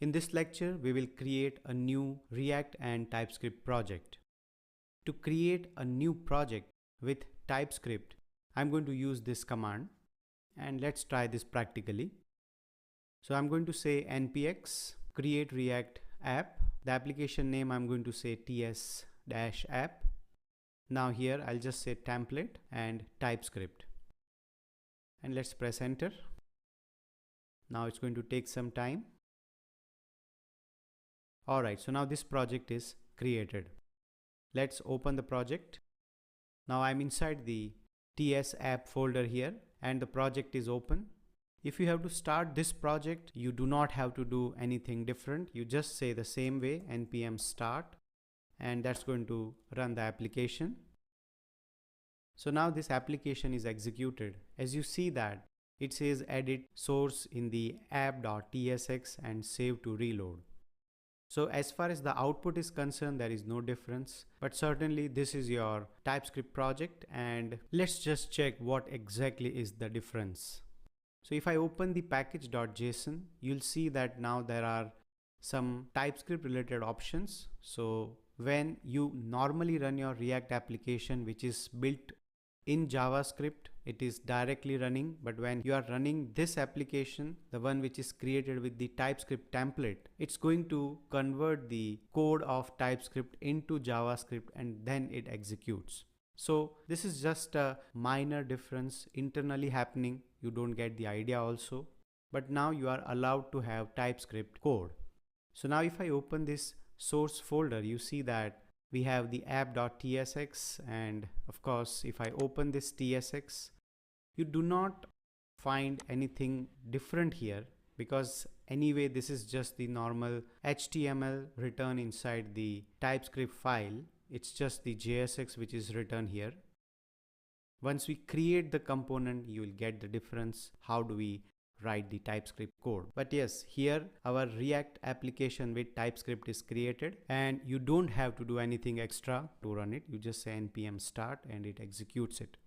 In this lecture, we will create a new React and TypeScript project. To create a new project with TypeScript, I'm going to use this command, and let's try this practically. So I'm going to say npx create React app. The application name I'm going to say ts-app. Now here I'll just say template and TypeScript. And let's press enter. Now it's going to take some time. Alright, so now this project is created. Let's open the project. Now I'm inside the TS app folder here and the project is open. If you have to start this project, you do not have to do anything different. You just say the same way npm start, and that's going to run the application. So now this application is executed. As you see that it says edit source in the app.tsx and save to reload. So as far as the output is concerned, there is no difference, but certainly this is your TypeScript project, and let's just check what exactly is the difference. So if I open the package.json, you'll see that now there are some TypeScript related options. So when you normally run your React application, which is built in JavaScript, it is directly running, but when you are running this application, the one which is created with the TypeScript template, it's going to convert the code of TypeScript into JavaScript and then it executes. So this is just a minor difference internally happening. You don't get the idea also, but now you are allowed to have TypeScript code. So now if I open this source folder, you see that we have the app.tsx, and of course if I open this tsx, you do not find anything different here, because anyway this is just the normal HTML written inside the TypeScript file. It's just the JSX which is written here. Once we create the component, you will get the difference. How do we write the TypeScript code? But yes, here our React application with TypeScript is created, and you don't have to do anything extra to run it. You just say npm start and it executes it.